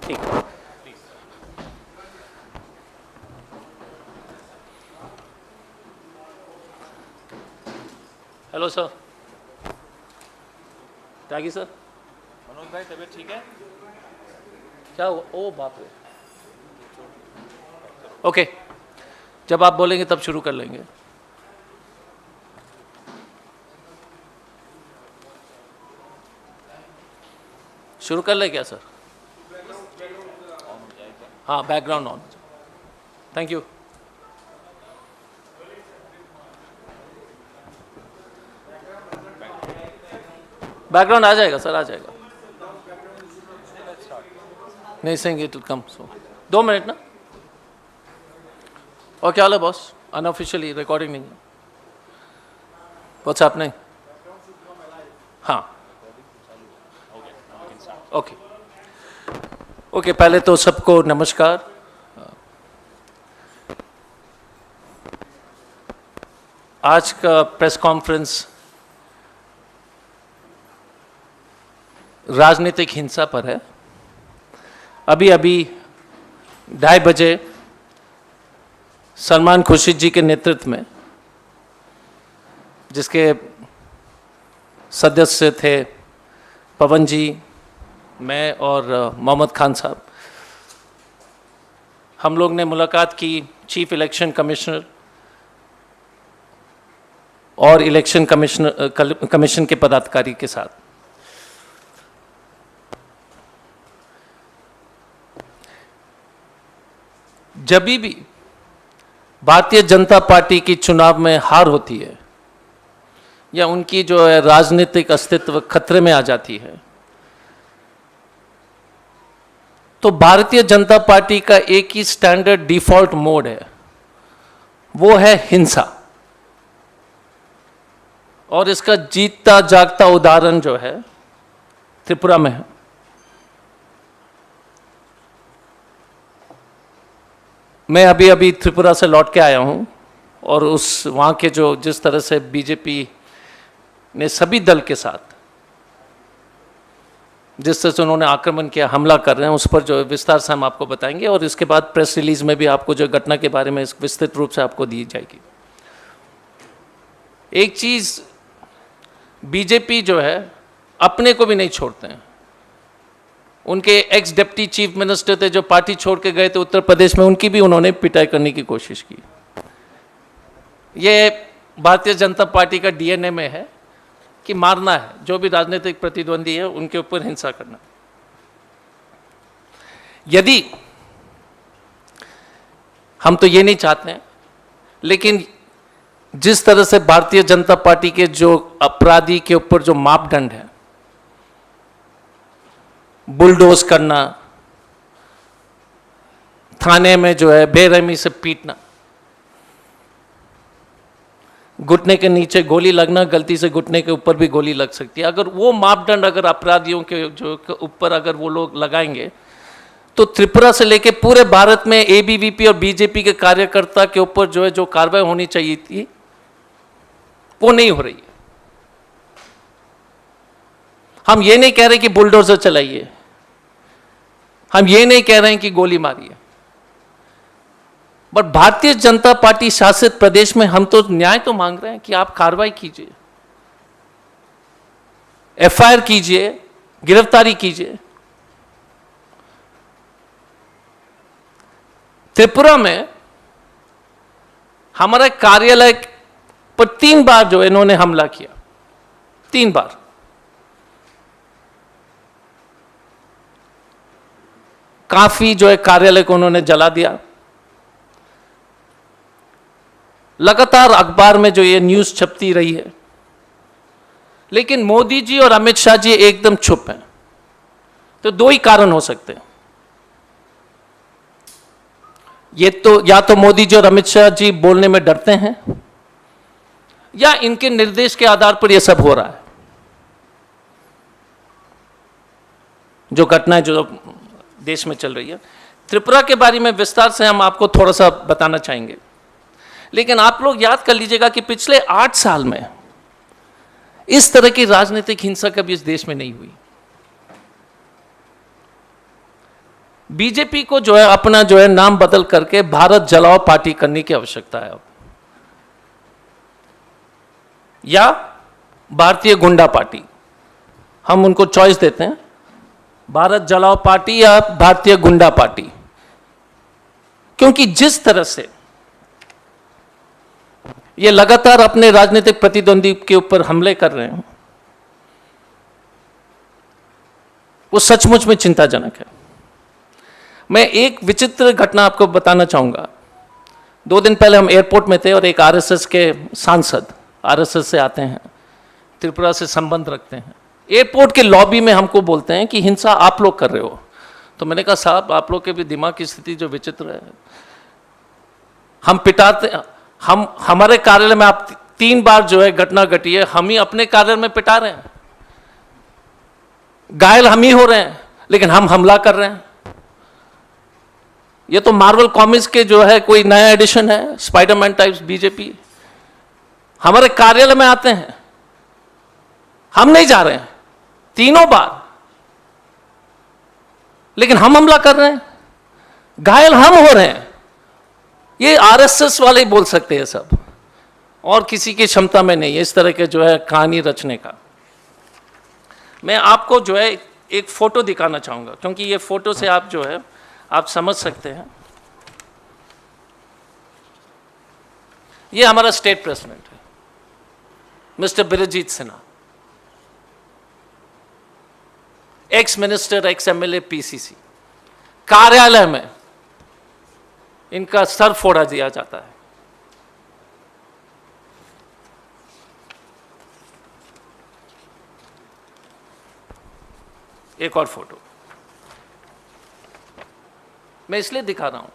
ठीक है। Hello sir. Tyagi sir. Manoj भाई तबीयत ठीक है? क्या हुआ? ओ बाप रे। ओके, जब आप बोलेंगे तब शुरू कर लेंगे। शुरू कर ले क्या सर? हाँ, background on. Thank you. Background आ जाएगा सर, आ जाएगा। नहीं सेंगे it will come so 2 minute ना। और क्या हाल है बॉस? अनऑफिशियली रिकॉर्डिंग नहीं है। What's happening? हाँ ओके ओके। पहले तो सबको नमस्कार। आज का प्रेस कॉन्फ्रेंस राजनीतिक हिंसा पर है। अभी 2:30 बजे सलमान खुर्शीद जी के नेतृत्व में, जिसके सदस्य थे पवन जी, मैं और मोहम्मद खान साहब, हम लोग ने मुलाकात की चीफ इलेक्शन कमिश्नर और इलेक्शन कमीशन के पदाधिकारी के साथ। जब भी भारतीय जनता पार्टी की चुनाव में हार होती है या उनकी जो है राजनीतिक अस्तित्व खतरे में आ जाती है, तो भारतीय जनता पार्टी का एक ही स्टैंडर्ड डिफॉल्ट मोड है, वो है हिंसा। और इसका जीतता जागता उदाहरण जो है त्रिपुरा में है। मैं अभी त्रिपुरा से लौट के आया हूं और वहां के जो जिस तरह से बीजेपी ने सभी दल के साथ जिस तरह से उन्होंने आक्रमण किया, हमला कर रहे हैं, उस पर जो विस्तार से हम आपको बताएंगे और इसके बाद प्रेस रिलीज में भी आपको जो घटना के बारे में विस्तृत रूप से आपको दी जाएगी। एक चीज, बीजेपी जो है अपने को भी नहीं छोड़ते हैं। उनके एक्स डिप्टी चीफ मिनिस्टर थे जो पार्टी छोड़ के गए थे उत्तर प्रदेश में, उनकी भी उन्होंने पिटाई करने की कोशिश की। ये भारतीय जनता पार्टी का डीएनए में है कि मारना है, जो भी राजनीतिक प्रतिद्वंदी है उनके ऊपर हिंसा करना। यदि हम तो ये नहीं चाहते हैं, लेकिन जिस तरह से भारतीय जनता पार्टी के जो अपराधी के ऊपर जो मापदंड है, बुलडोज करना, थाने में जो है बेरहमी से पीटना, घुटने के नीचे गोली लगना, गलती से घुटने के ऊपर भी गोली लग सकती है। अगर वो मापदंड अगर अपराधियों के जो ऊपर अगर वो लोग लगाएंगे, तो त्रिपुरा से लेके पूरे भारत में एबीवीपी और बीजेपी के कार्यकर्ता के ऊपर जो है जो कार्रवाई होनी चाहिए थी, वो नहीं हो रही है। हम ये नहीं कह रहे कि बुलडोजर चलाइए, हम ये नहीं कह रहे हैं कि गोली मारिए, बट भारतीय जनता पार्टी शासित प्रदेश में हम तो न्याय तो मांग रहे हैं कि आप कार्रवाई कीजिए, एफआईआर कीजिए, गिरफ्तारी कीजिए। त्रिपुरा में हमारे कार्यालय पर 3 बार जो इन्होंने हमला किया, 3 बार। काफी जो है कार्यालय को उन्होंने जला दिया। लगातार अखबार में जो ये न्यूज छपती रही है, लेकिन मोदी जी और अमित शाह जी एकदम चुप हैं। तो 2 ही कारण हो सकते हैं। ये तो या तो मोदी जी और अमित शाह जी बोलने में डरते हैं, या इनके निर्देश के आधार पर यह सब हो रहा है। जो घटनाएं जो देश में चल रही है, त्रिपुरा के बारे में विस्तार से हम आपको थोड़ा सा बताना चाहेंगे, लेकिन आप लोग याद कर लीजिएगा कि पिछले 8 साल में इस तरह की राजनीतिक हिंसा कभी इस देश में नहीं हुई। बीजेपी को जो है अपना जो है नाम बदल करके भारत जलाओ पार्टी करने की आवश्यकता है अब, या भारतीय गुंडा पार्टी। हम उनको चॉइस देते हैं, भारत जलाओ पार्टी या भारतीय गुंडा पार्टी। क्योंकि जिस तरह से ये लगातार अपने राजनीतिक प्रतिद्वंदी के ऊपर हमले कर रहे हैं, वो सचमुच में चिंताजनक है। मैं एक विचित्र घटना आपको बताना चाहूंगा। 2 दिन पहले हम एयरपोर्ट में थे और एक आरएसएस के सांसद, आरएसएस से आते हैं, त्रिपुरा से संबंध रखते हैं, एयरपोर्ट के लॉबी में हमको बोलते हैं कि हिंसा आप लोग कर रहे हो। तो मैंने कहा साहब, आप लोग के भी दिमाग की स्थिति जो विचित्र है, हम पिटाते, हम हमारे कार्यालय में आप 3 बार जो है घटना घटी है, हम ही अपने कार्यालय में पिटा रहे हैं, घायल हम ही हो रहे हैं, लेकिन हम हमला कर रहे हैं। ये तो मार्वल कॉमिक्स के जो है कोई नया एडिशन है, स्पाइडरमैन टाइप्स बीजेपी। हमारे कार्यालय में आते हैं, हम नहीं जा रहे हैं 3 बार, लेकिन हम हमला कर रहे हैं, घायल हम हो रहे हैं। ये आरएसएस वाले ही बोल सकते हैं सब, और किसी की क्षमता में नहीं है इस तरह के जो है कहानी रचने का। मैं आपको जो है एक फोटो दिखाना चाहूंगा, क्योंकि ये फोटो से आप जो है आप समझ सकते हैं। ये हमारा स्टेट प्रेसिडेंट है, mister Birzeit Sinha, ex minister, ex MLA, PCC. कार्यालय में इनका सर फोड़ा दिया जाता है। एक और फोटो मैं इसलिए दिखा रहा हूं